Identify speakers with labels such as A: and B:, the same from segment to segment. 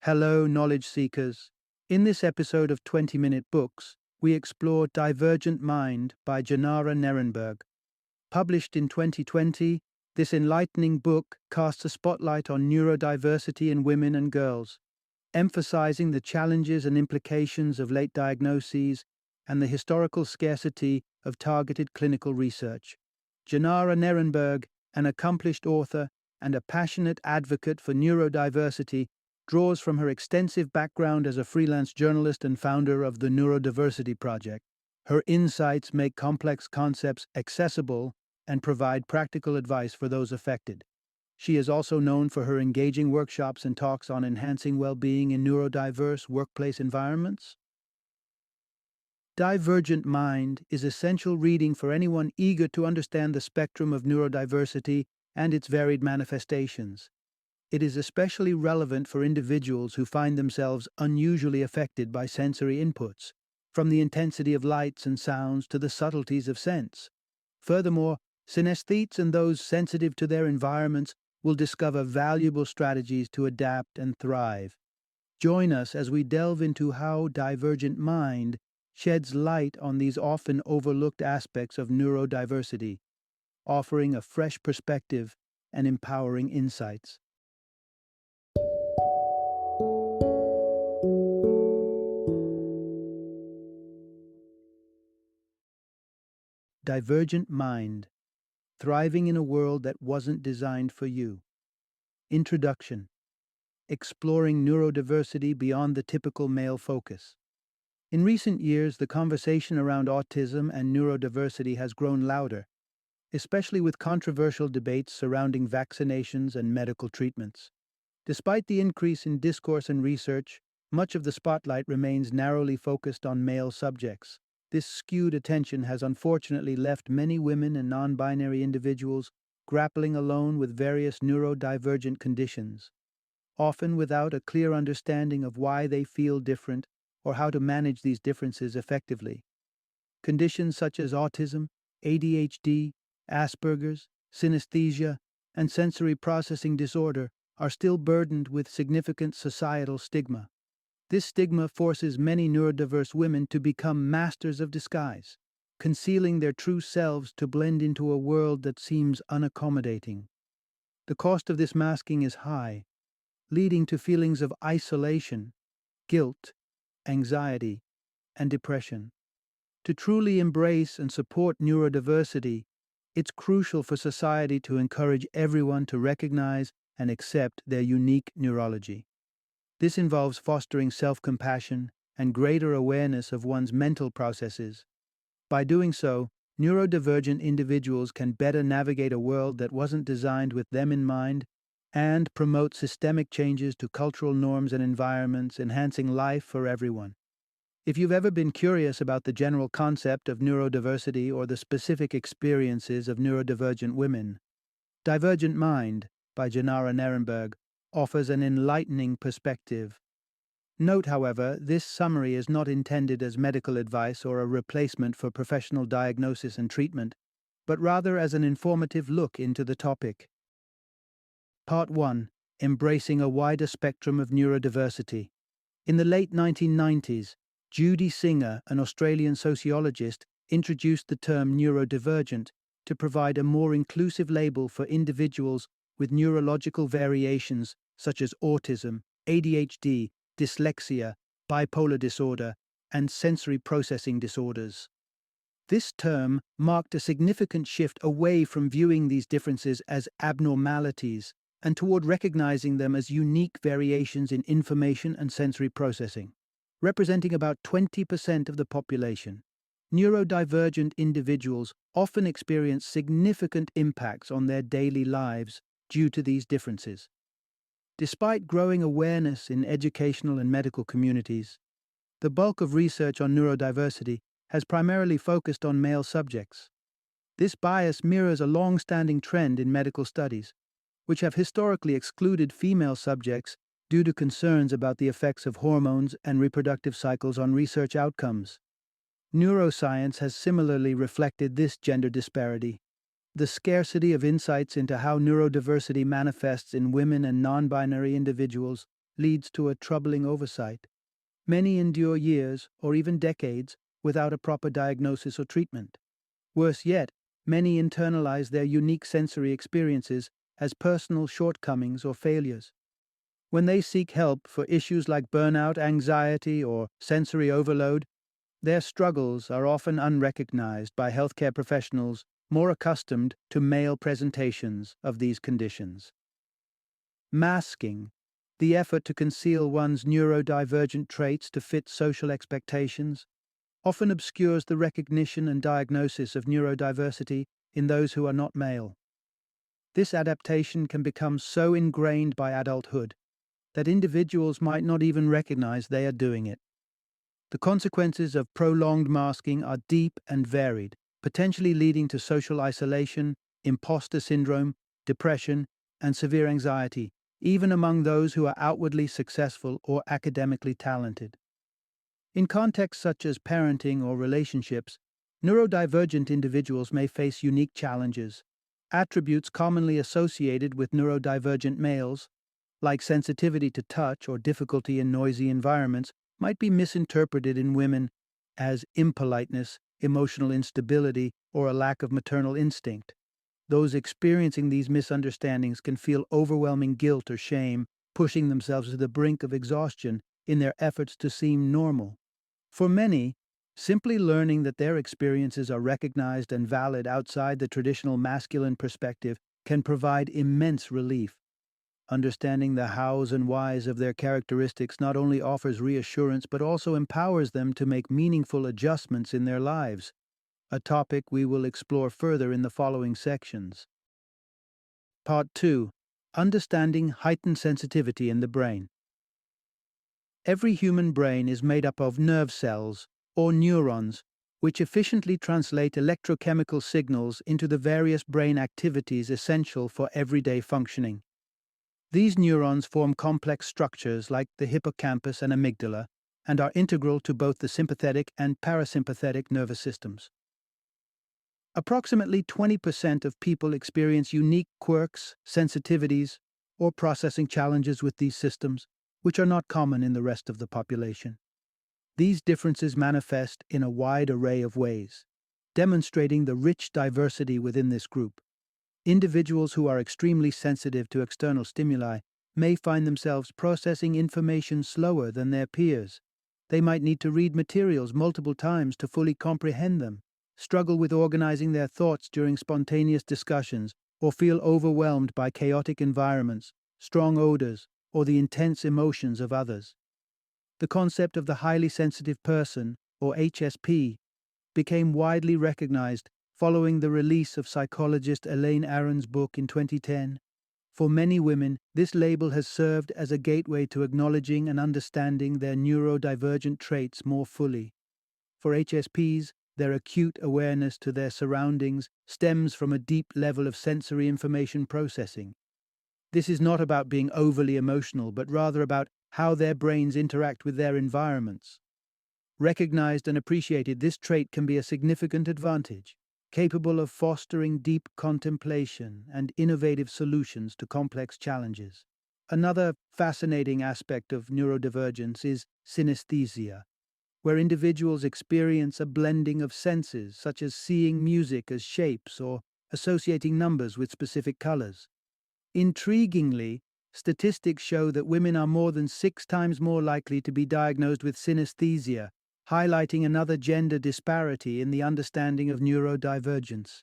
A: Hello, knowledge seekers. In this episode of 20-Minute Books, we explore Divergent Mind by Jenara Nerenberg. Published in 2020, this enlightening book casts a spotlight on neurodiversity in women and girls, emphasizing the challenges and implications of late diagnoses and the historical scarcity of targeted clinical research. Jenara Nerenberg, an accomplished author and a passionate advocate for neurodiversity, draws from her extensive background as a freelance journalist and founder of the Neurodiversity Project. Her insights make complex concepts accessible and provide practical advice for those affected. She is also known for her engaging workshops and talks on enhancing well-being in neurodiverse workplace environments. Divergent Mind is essential reading for anyone eager to understand the spectrum of neurodiversity and its varied manifestations. It is especially relevant for individuals who find themselves unusually affected by sensory inputs, from the intensity of lights and sounds to the subtleties of sense. Furthermore, synesthetes and those sensitive to their environments will discover valuable strategies to adapt and thrive. Join us as we delve into how Divergent Mind sheds light on these often overlooked aspects of neurodiversity, offering a fresh perspective and empowering insights. Divergent Mind, Thriving in a World That Wasn't Designed for You. Introduction. Exploring neurodiversity beyond the typical male focus. In recent years, the conversation around autism and neurodiversity has grown louder, especially with controversial debates surrounding vaccinations and medical treatments. Despite the increase in discourse and research, much of the spotlight remains narrowly focused on male subjects. This skewed attention has unfortunately left many women and non-binary individuals grappling alone with various neurodivergent conditions, often without a clear understanding of why they feel different or how to manage these differences effectively. Conditions such as autism, ADHD, Asperger's, synesthesia, and sensory processing disorder are still burdened with significant societal stigma. This stigma forces many neurodiverse women to become masters of disguise, concealing their true selves to blend into a world that seems unaccommodating. The cost of this masking is high, leading to feelings of isolation, guilt, anxiety, and depression. To truly embrace and support neurodiversity, it's crucial for society to encourage everyone to recognize and accept their unique neurology. This involves fostering self-compassion and greater awareness of one's mental processes. By doing so, neurodivergent individuals can better navigate a world that wasn't designed with them in mind and promote systemic changes to cultural norms and environments, enhancing life for everyone. If you've ever been curious about the general concept of neurodiversity or the specific experiences of neurodivergent women, Divergent Mind by Jenara Nerenberg offers an enlightening perspective. Note, however, this summary is not intended as medical advice or a replacement for professional diagnosis and treatment, but rather as an informative look into the topic. Part 1. Embracing a wider spectrum of neurodiversity. In the late 1990s, Judy Singer, an Australian sociologist, introduced the term neurodivergent to provide a more inclusive label for individuals with neurological variations such as autism, ADHD, dyslexia, bipolar disorder, and sensory processing disorders. This term marked a significant shift away from viewing these differences as abnormalities and toward recognizing them as unique variations in information and sensory processing. Representing about 20% of the population, neurodivergent individuals often experience significant impacts on their daily lives due to these differences. Despite growing awareness in educational and medical communities, the bulk of research on neurodiversity has primarily focused on male subjects. This bias mirrors a long-standing trend in medical studies, which have historically excluded female subjects due to concerns about the effects of hormones and reproductive cycles on research outcomes. Neuroscience has similarly reflected this gender disparity. The scarcity of insights into how neurodiversity manifests in women and non-binary individuals leads to a troubling oversight. Many endure years or even decades without a proper diagnosis or treatment. Worse yet, many internalize their unique sensory experiences as personal shortcomings or failures. When they seek help for issues like burnout, anxiety, or sensory overload, their struggles are often unrecognized by healthcare professionals more accustomed to male presentations of these conditions. Masking, the effort to conceal one's neurodivergent traits to fit social expectations, often obscures the recognition and diagnosis of neurodiversity in those who are not male. This adaptation can become so ingrained by adulthood that individuals might not even recognize they are doing it. The consequences of prolonged masking are deep and varied, potentially leading to social isolation, imposter syndrome, depression, and severe anxiety, even among those who are outwardly successful or academically talented. In contexts such as parenting or relationships, neurodivergent individuals may face unique challenges. Attributes commonly associated with neurodivergent males, like sensitivity to touch or difficulty in noisy environments, might be misinterpreted in women as impoliteness, emotional instability, or a lack of maternal instinct. Those experiencing these misunderstandings can feel overwhelming guilt or shame, pushing themselves to the brink of exhaustion in their efforts to seem normal. For many, simply learning that their experiences are recognized and valid outside the traditional masculine perspective can provide immense relief. Understanding the hows and whys of their characteristics not only offers reassurance but also empowers them to make meaningful adjustments in their lives, a topic we will explore further in the following sections. Part 2. Understanding heightened sensitivity in the brain. Every human brain is made up of nerve cells, or neurons, which efficiently translate electrochemical signals into the various brain activities essential for everyday functioning. These neurons form complex structures like the hippocampus and amygdala and are integral to both the sympathetic and parasympathetic nervous systems. Approximately 20% of people experience unique quirks, sensitivities, or processing challenges with these systems, which are not common in the rest of the population. These differences manifest in a wide array of ways, demonstrating the rich diversity within this group. Individuals who are extremely sensitive to external stimuli may find themselves processing information slower than their peers. They might need to read materials multiple times to fully comprehend them, struggle with organizing their thoughts during spontaneous discussions, or feel overwhelmed by chaotic environments, strong odors, or the intense emotions of others. The concept of the highly sensitive person, or HSP, became widely recognized following the release of psychologist Elaine Aron's book in 2010. For many women, this label has served as a gateway to acknowledging and understanding their neurodivergent traits more fully. For HSPs, their acute awareness to their surroundings stems from a deep level of sensory information processing. This is not about being overly emotional, but rather about how their brains interact with their environments. Recognized and appreciated, this trait can be a significant advantage, capable of fostering deep contemplation and innovative solutions to complex challenges. Another fascinating aspect of neurodivergence is synesthesia, where individuals experience a blending of senses, such as seeing music as shapes or associating numbers with specific colors. Intriguingly, statistics show that women are more than 6 times more likely to be diagnosed with synesthesia, highlighting another gender disparity in the understanding of neurodivergence.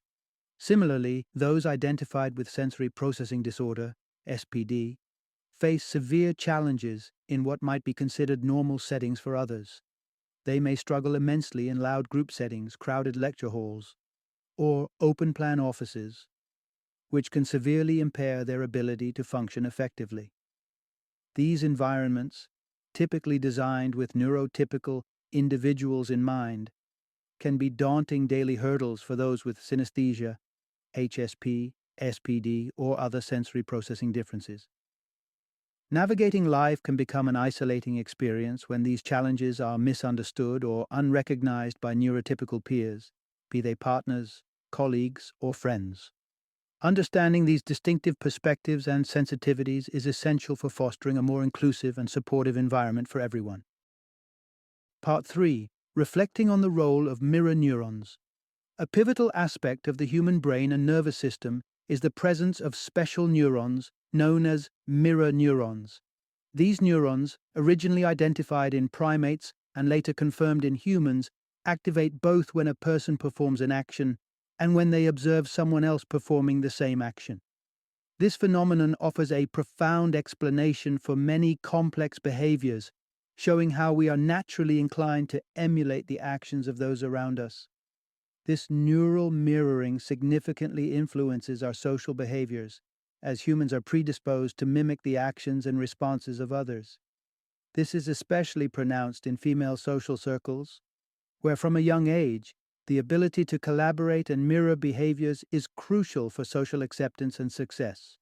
A: Similarly, those identified with sensory processing disorder, SPD, face severe challenges in what might be considered normal settings for others. They may struggle immensely in loud group settings, crowded lecture halls, or open-plan offices, which can severely impair their ability to function effectively. These environments, typically designed with neurotypical individuals in mind, can be daunting daily hurdles for those with synesthesia, HSP, SPD, or other sensory processing differences. Navigating life can become an isolating experience when these challenges are misunderstood or unrecognized by neurotypical peers, be they partners, colleagues, or friends. Understanding these distinctive perspectives and sensitivities is essential for fostering a more inclusive and supportive environment for everyone. Part 3. Reflecting on the role of mirror neurons. A pivotal aspect of the human brain and nervous system is the presence of special neurons known as mirror neurons. These neurons, originally identified in primates and later confirmed in humans, activate both when a person performs an action and when they observe someone else performing the same action. This phenomenon offers a profound explanation for many complex behaviors, showing how we are naturally inclined to emulate the actions of those around us. This neural mirroring significantly influences our social behaviors, as humans are predisposed to mimic the actions and responses of others. This is especially pronounced in female social circles, where from a young age, the ability to collaborate and mirror behaviors is crucial for social acceptance and success.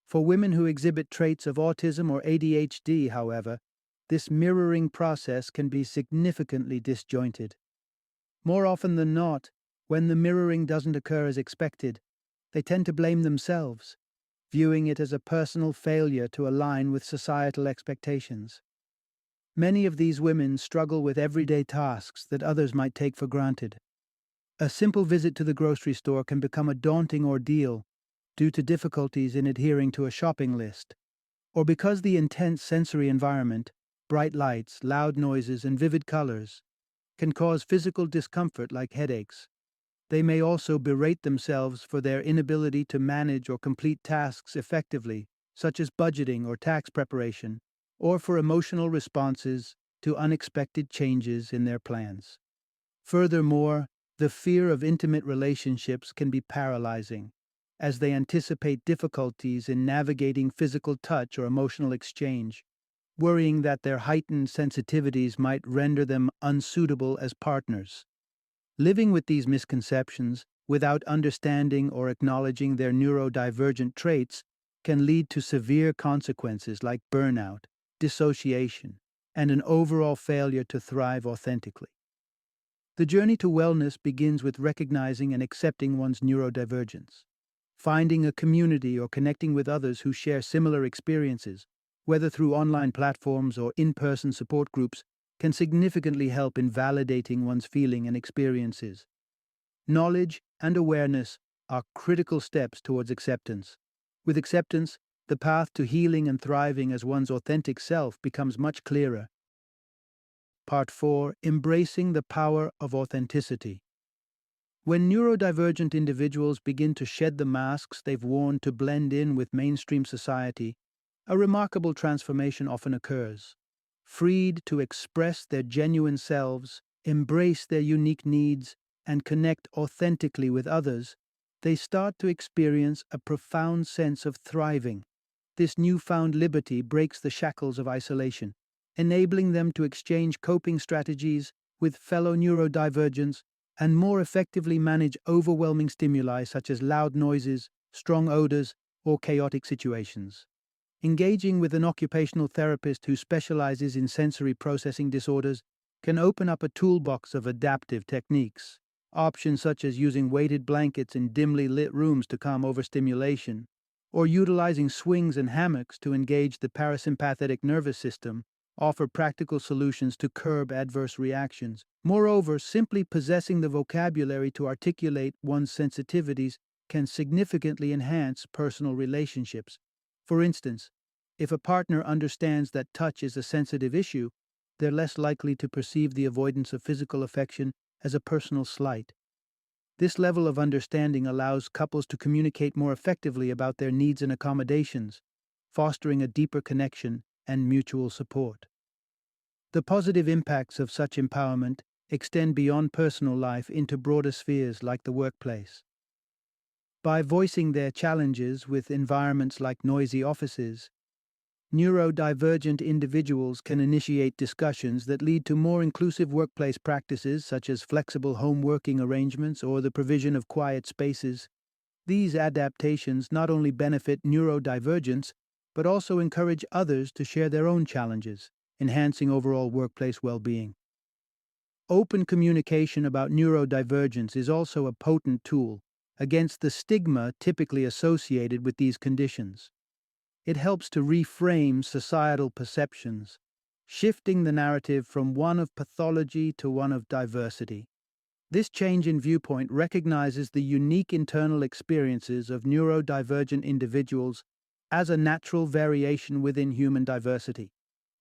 A: For women who exhibit traits of autism or ADHD, however, this mirroring process can be significantly disjointed. More often than not, when the mirroring doesn't occur as expected, they tend to blame themselves, viewing it as a personal failure to align with societal expectations. Many of these women struggle with everyday tasks that others might take for granted. A simple visit to the grocery store can become a daunting ordeal due to difficulties in adhering to a shopping list, or because the intense sensory environment, bright lights, loud noises, and vivid colors, can cause physical discomfort like headaches. They may also berate themselves for their inability to manage or complete tasks effectively, such as budgeting or tax preparation, or for emotional responses to unexpected changes in their plans. Furthermore, the fear of intimate relationships can be paralyzing, as they anticipate difficulties in navigating physical touch or emotional exchange, worrying that their heightened sensitivities might render them unsuitable as partners. Living with these misconceptions without understanding or acknowledging their neurodivergent traits can lead to severe consequences like burnout, dissociation, and an overall failure to thrive authentically. The journey to wellness begins with recognizing and accepting one's neurodivergence. Finding a community or connecting with others who share similar experiences, whether through online platforms or in-person support groups, can significantly help in validating one's feeling and experiences. Knowledge and awareness are critical steps towards acceptance. With acceptance, the path to healing and thriving as one's authentic self becomes much clearer. Part 4. Embracing the power of authenticity. When neurodivergent individuals begin to shed the masks they've worn to blend in with mainstream society, a remarkable transformation often occurs. Freed to express their genuine selves, embrace their unique needs, and connect authentically with others, they start to experience a profound sense of thriving. This newfound liberty breaks the shackles of isolation, enabling them to exchange coping strategies with fellow neurodivergents and more effectively manage overwhelming stimuli such as loud noises, strong odors, or chaotic situations. Engaging with an occupational therapist who specializes in sensory processing disorders can open up a toolbox of adaptive techniques. Options such as using weighted blankets in dimly lit rooms to calm overstimulation, or utilizing swings and hammocks to engage the parasympathetic nervous system, offer practical solutions to curb adverse reactions. Moreover, simply possessing the vocabulary to articulate one's sensitivities can significantly enhance personal relationships. For instance, if a partner understands that touch is a sensitive issue, they're less likely to perceive the avoidance of physical affection as a personal slight. This level of understanding allows couples to communicate more effectively about their needs and accommodations, fostering a deeper connection and mutual support. The positive impacts of such empowerment extend beyond personal life into broader spheres like the workplace. By voicing their challenges with environments like noisy offices, neurodivergent individuals can initiate discussions that lead to more inclusive workplace practices such as flexible home working arrangements or the provision of quiet spaces. These adaptations not only benefit neurodivergents, but also encourage others to share their own challenges, enhancing overall workplace well-being. Open communication about neurodivergence is also a potent tool. against the stigma typically associated with these conditions. It helps to reframe societal perceptions, shifting the narrative from one of pathology to one of diversity. This change in viewpoint recognizes the unique internal experiences of neurodivergent individuals as a natural variation within human diversity,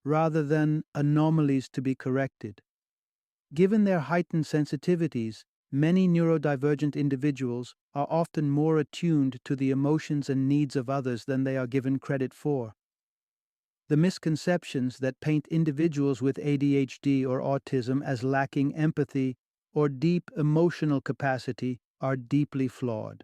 A: rather than anomalies to be corrected. Given their heightened sensitivities, many neurodivergent individuals are often more attuned to the emotions and needs of others than they are given credit for. The misconceptions that paint individuals with ADHD or autism as lacking empathy or deep emotional capacity are deeply flawed.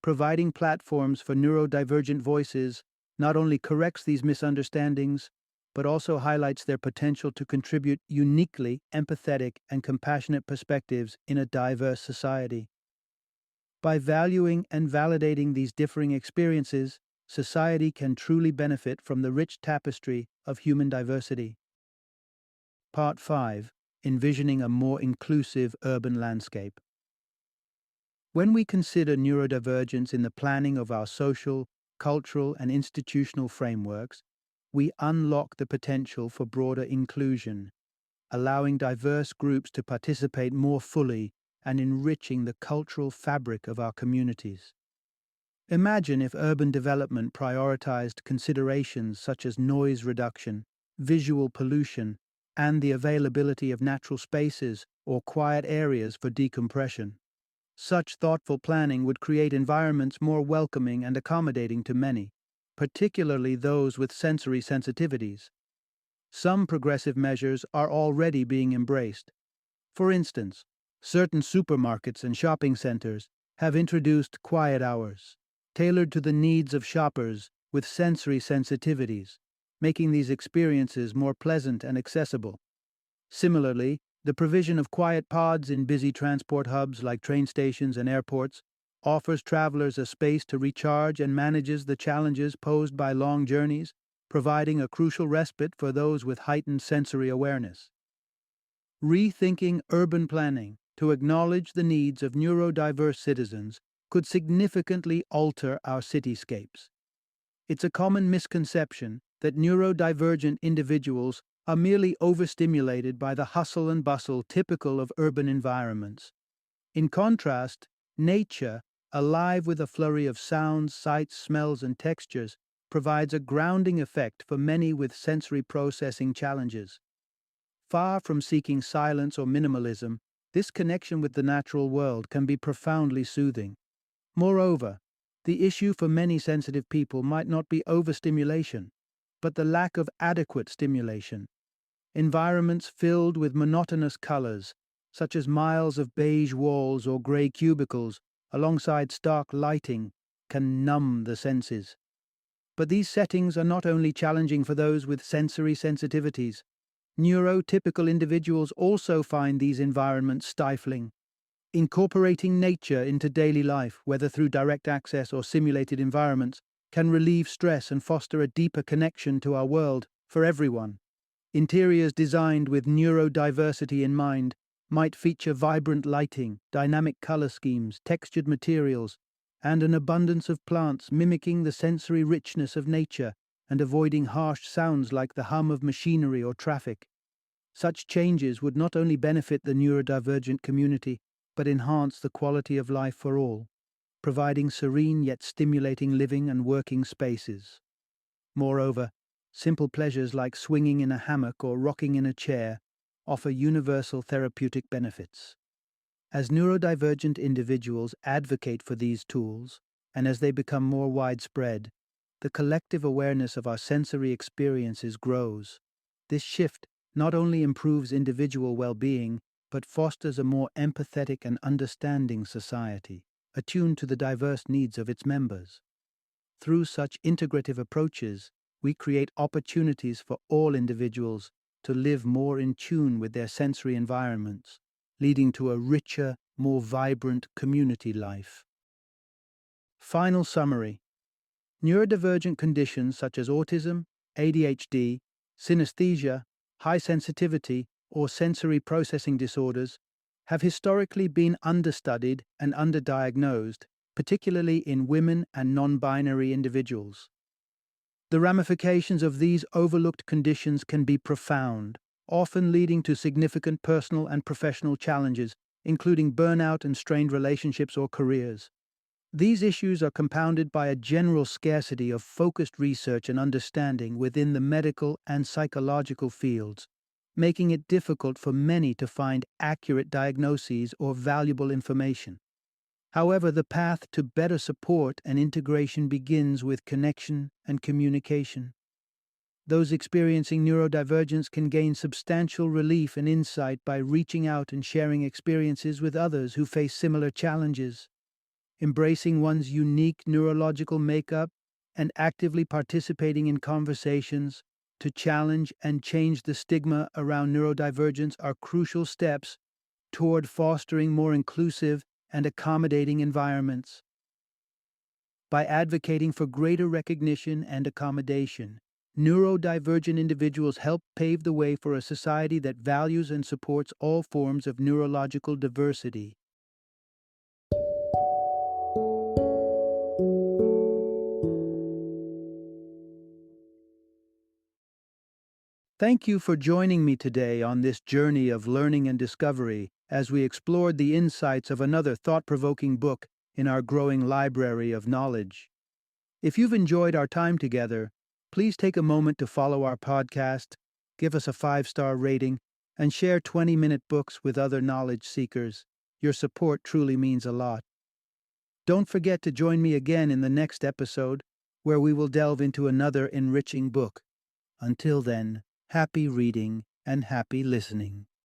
A: Providing platforms for neurodivergent voices not only corrects these misunderstandings, but also highlights their potential to contribute uniquely empathetic and compassionate perspectives in a diverse society. By valuing and validating these differing experiences, society can truly benefit from the rich tapestry of human diversity. Part 5. Envisioning a more inclusive urban landscape. When we consider neurodivergence in the planning of our social, cultural, and institutional frameworks, we unlock the potential for broader inclusion, allowing diverse groups to participate more fully and enriching the cultural fabric of our communities. Imagine if urban development prioritized considerations such as noise reduction, visual pollution, and the availability of natural spaces or quiet areas for decompression. Such thoughtful planning would create environments more welcoming and accommodating to many, particularly those with sensory sensitivities. Some progressive measures are already being embraced. For instance, certain supermarkets and shopping centers have introduced quiet hours, tailored to the needs of shoppers with sensory sensitivities, making these experiences more pleasant and accessible. Similarly, the provision of quiet pods in busy transport hubs like train stations and airports offers travelers a space to recharge and manages the challenges posed by long journeys, providing a crucial respite for those with heightened sensory awareness. Rethinking urban planning to acknowledge the needs of neurodiverse citizens could significantly alter our cityscapes. It's a common misconception that neurodivergent individuals are merely overstimulated by the hustle and bustle typical of urban environments. In contrast, nature, alive with a flurry of sounds, sights, smells, and textures, provides a grounding effect for many with sensory processing challenges. Far from seeking silence or minimalism, this connection with the natural world can be profoundly soothing. Moreover, the issue for many sensitive people might not be overstimulation, but the lack of adequate stimulation. Environments filled with monotonous colors, such as miles of beige walls or gray cubicles, alongside stark lighting, can numb the senses. But these settings are not only challenging for those with sensory sensitivities. Neurotypical individuals also find these environments stifling. Incorporating nature into daily life, whether through direct access or simulated environments, can relieve stress and foster a deeper connection to our world for everyone. Interiors designed with neurodiversity in mind might feature vibrant lighting, dynamic color schemes, textured materials, and an abundance of plants mimicking the sensory richness of nature and avoiding harsh sounds like the hum of machinery or traffic. Such changes would not only benefit the neurodivergent community, but enhance the quality of life for all, providing serene yet stimulating living and working spaces. Moreover, simple pleasures like swinging in a hammock or rocking in a chair offer universal therapeutic benefits. As neurodivergent individuals advocate for these tools, and as they become more widespread, the collective awareness of our sensory experiences grows. This shift not only improves individual well-being, but fosters a more empathetic and understanding society, attuned to the diverse needs of its members. Through such integrative approaches, we create opportunities for all individuals to live more in tune with their sensory environments, leading to a richer, more vibrant community life. Final summary. Neurodivergent conditions such as autism, ADHD, synesthesia, high sensitivity, or sensory processing disorders have historically been understudied and underdiagnosed, particularly in women and non-binary individuals. The ramifications of these overlooked conditions can be profound, often leading to significant personal and professional challenges, including burnout and strained relationships or careers. These issues are compounded by a general scarcity of focused research and understanding within the medical and psychological fields, making it difficult for many to find accurate diagnoses or valuable information. However, the path to better support and integration begins with connection and communication. Those experiencing neurodivergence can gain substantial relief and insight by reaching out and sharing experiences with others who face similar challenges. Embracing one's unique neurological makeup and actively participating in conversations to challenge and change the stigma around neurodivergence are crucial steps toward fostering more inclusive and accommodating environments. By advocating for greater recognition and accommodation, neurodivergent individuals help pave the way for a society that values and supports all forms of neurological diversity. Thank you for joining me today on this journey of learning and discovery as we explored the insights of another thought-provoking book in our growing library of knowledge. If you've enjoyed our time together, please take a moment to follow our podcast, give us a 5-star rating, and share 20-minute books with other knowledge seekers. Your support truly means a lot. Don't forget to join me again in the next episode, where we will delve into another enriching book. Until then, happy reading and happy listening.